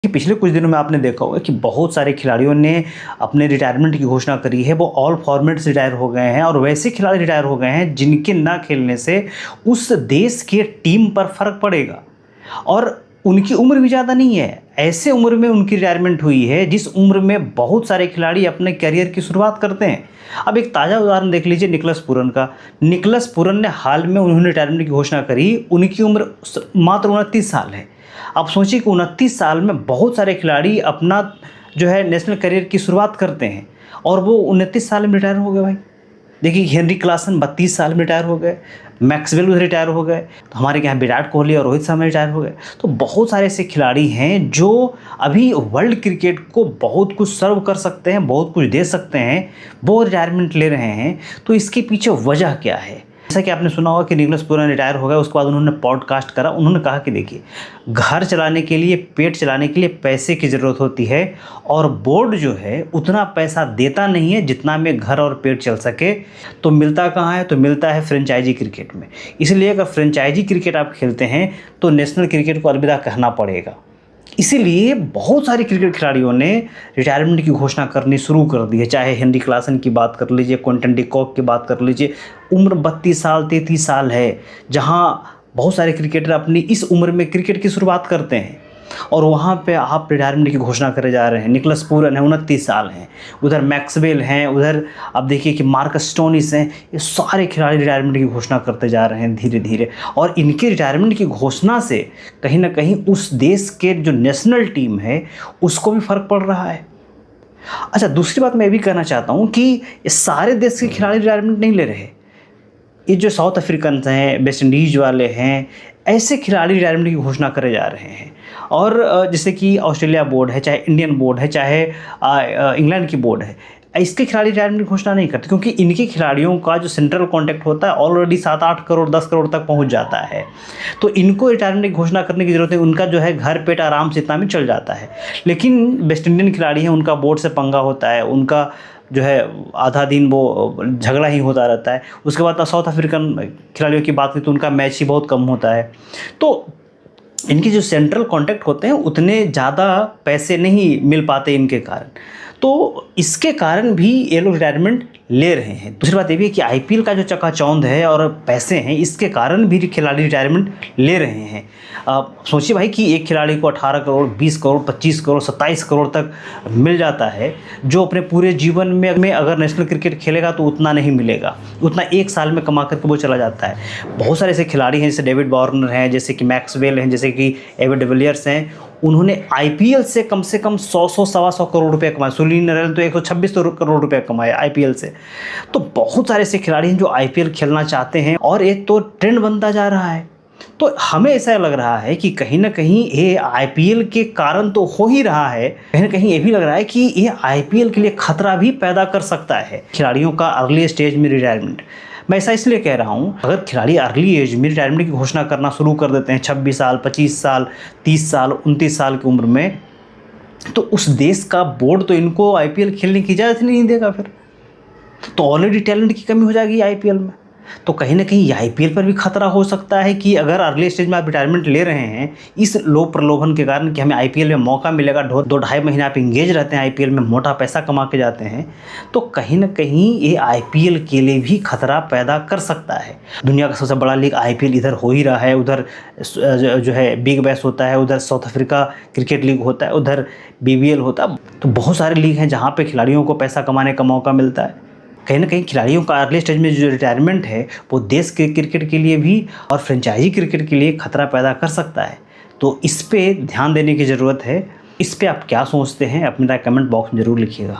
कि पिछले कुछ दिनों में आपने देखा होगा कि बहुत सारे खिलाड़ियों ने अपने रिटायरमेंट की घोषणा करी है। वो ऑल फॉर्मेट्स रिटायर हो गए हैं और वैसे खिलाड़ी रिटायर हो गए हैं जिनके ना खेलने से उस देश के टीम पर फ़र्क पड़ेगा और उनकी उम्र भी ज़्यादा नहीं है। ऐसे उम्र में उनकी रिटायरमेंट हुई है जिस उम्र में बहुत सारे खिलाड़ी अपने करियर की शुरुआत करते हैं। अब एक ताज़ा उदाहरण देख लीजिए निकलस पूरन का। निकलस पूरन ने हाल में उन्होंने रिटायरमेंट की घोषणा करी। उनकी उम्र मात्र 29 साल है। आप सोचिए कि 29 साल में बहुत सारे खिलाड़ी अपना जो है नेशनल करियर की शुरुआत करते हैं और वो 29 साल में रिटायर हो गए भाई। देखिए हेनरी क्लासन 32 साल में रिटायर हो गए, मैक्सवेल उधर रिटायर हो गए, तो हमारे यहाँ विराट कोहली और रोहित शर्मा रिटायर हो गए। तो बहुत सारे ऐसे खिलाड़ी हैं जो अभी वर्ल्ड क्रिकेट को बहुत कुछ सर्व कर सकते हैं, बहुत कुछ दे सकते हैं, वो रिटायरमेंट ले रहे हैं। तो इसके पीछे वजह क्या है? जैसा कि आपने सुना होगा कि निकलस पूरन रिटायर हो गए, उसके बाद उन्होंने पॉडकास्ट करा। उन्होंने कहा कि देखिए घर चलाने के लिए, पेट चलाने के लिए पैसे की ज़रूरत होती है और बोर्ड जो है उतना पैसा देता नहीं है जितना में घर और पेट चल सके। तो मिलता कहाँ है? तो मिलता है फ्रेंचाइजी क्रिकेट में। इसलिए अगर फ्रेंचाइजी क्रिकेट आप खेलते हैं तो नेशनल क्रिकेट को अलविदा कहना पड़ेगा। इसीलिए बहुत सारे क्रिकेट खिलाड़ियों ने रिटायरमेंट की घोषणा करनी शुरू कर दी है। चाहे हेनरी क्लासन की बात कर लीजिए, क्विंटन डी कॉक की बात कर लीजिए। उम्र 32 साल 33 साल है, जहां बहुत सारे क्रिकेटर अपनी इस उम्र में क्रिकेट की शुरुआत करते हैं और वहाँ पे आप रिटायरमेंट की घोषणा करे जा रहे हैं। निकलस पूरन है, 29 साल हैं, उधर मैक्सवेल हैं, उधर आप देखिए कि मार्कस स्टोनिस हैं। ये सारे खिलाड़ी रिटायरमेंट की घोषणा करते जा रहे हैं धीरे धीरे और इनके रिटायरमेंट की घोषणा से कहीं ना कहीं उस देश के जो नेशनल टीम है उसको भी फ़र्क पड़ रहा है। अच्छा, दूसरी बात मैं ये भी कहना चाहता हूँ कि ये सारे देश के खिलाड़ी रिटायरमेंट नहीं ले रहे। ये जो साउथ अफ्रीकन हैं, वेस्ट इंडीज़ वाले हैं, ऐसे खिलाड़ी रिटायरमेंट की घोषणा करे जा रहे हैं। और जैसे कि ऑस्ट्रेलिया बोर्ड है, चाहे इंडियन बोर्ड है, चाहे इंग्लैंड की बोर्ड है, इसके खिलाड़ी रिटायरमेंट की घोषणा नहीं करते क्योंकि इनके खिलाड़ियों का जो सेंट्रल कॉन्ट्रैक्ट होता है ऑलरेडी 7-8 करोड़ 10 करोड़ तक पहुंच जाता है। तो इनको रिटायरमेंट की घोषणा करने की ज़रूरत है। उनका जो है घर पेट आराम से इतना में चल जाता है। लेकिन वेस्ट इंडियन खिलाड़ी हैं, उनका बोर्ड से पंगा होता है, उनका जो है आधा दिन वो झगड़ा ही होता रहता है। उसके बाद साउथ अफ्रीकन खिलाड़ियों की बात करें तो उनका मैच ही बहुत कम होता है। तो इनके जो सेंट्रल कॉन्ट्रैक्ट होते हैं उतने ज़्यादा पैसे नहीं मिल पाते इनके कारण, तो इसके कारण भी ये लोग रिटायरमेंट ले रहे हैं। दूसरी बात ये भी है कि आईपीएल का जो चकाचौंध है और पैसे हैं, इसके कारण भी खिलाड़ी रिटायरमेंट ले रहे हैं। सोचिए भाई कि एक खिलाड़ी को 18 करोड़ 20 करोड़ 25 करोड़ 27 करोड़ तक मिल जाता है, जो अपने पूरे जीवन में अगर नेशनल क्रिकेट खेलेगा तो उतना नहीं मिलेगा, उतना एक साल में कमा करके वो चला जाता है। बहुत सारे ऐसे खिलाड़ी हैं जैसे डेविड वार्नर हैं, जैसे कि मैक्सवेल हैं, जैसे कि एबी डिविलियर्स हैं। उन्होंने आईपीएल से कम 100 सवा 100 करोड़ रुपए कमाए। सुनील नारायण तो 126 करोड़ रुपए कमाए आईपीएल से। तो बहुत सारे ऐसे खिलाड़ी हैं जो आईपीएल खेलना चाहते हैं और एक तो ट्रेंड बनता जा रहा है। तो हमें ऐसा लग रहा है कि कहीं ना कहीं ये आईपीएल के कारण तो हो ही रहा है, कहीं ना कहीं ये भी लग रहा है कि ये आईपीएल के लिए खतरा भी पैदा कर सकता है खिलाड़ियों का अर्ली स्टेज में रिटायरमेंट। मैं ऐसा इसलिए कह रहा हूँ, अगर खिलाड़ी अर्ली एज में रिटायरमेंट की घोषणा करना शुरू कर देते हैं 26 साल 25 साल 30 साल 29 साल की उम्र में, तो उस देश का बोर्ड तो इनको आईपीएल खेलने की इजाज़त नहीं देगा। फिर तो ऑलरेडी टैलेंट की कमी हो जाएगी आईपीएल में। तो कहीं ना कहीं आईपीएल पर भी खतरा हो सकता है कि अगर अर्ली स्टेज में आप रिटायरमेंट ले रहे हैं इस लो प्रलोभन के कारण कि हमें आईपीएल में मौका मिलेगा, 2-2.5 महीने आप इंगेज रहते हैं आईपीएल में, मोटा पैसा कमा के जाते हैं, तो कहीं ना कहीं ये आईपीएल के लिए भी खतरा पैदा कर सकता है। दुनिया का सबसे बड़ा लीग आईपीएल इधर हो ही रहा है, उधर जो है बिग बैश होता है, उधर साउथ अफ्रीका क्रिकेट लीग होता है, उधर बीबीएल होता है। तो बहुत सारे लीग हैं जहाँ पर खिलाड़ियों को पैसा कमाने का मौका मिलता है। कहीं ना कहीं खिलाड़ियों का अर्ली स्टेज में जो रिटायरमेंट है वो देश के क्रिकेट के लिए भी और फ्रेंचाइजी क्रिकेट के लिए खतरा पैदा कर सकता है। तो इस पे ध्यान देने की ज़रूरत है। इस पे आप क्या सोचते हैं अपने कमेंट बॉक्स में ज़रूर लिखिएगा।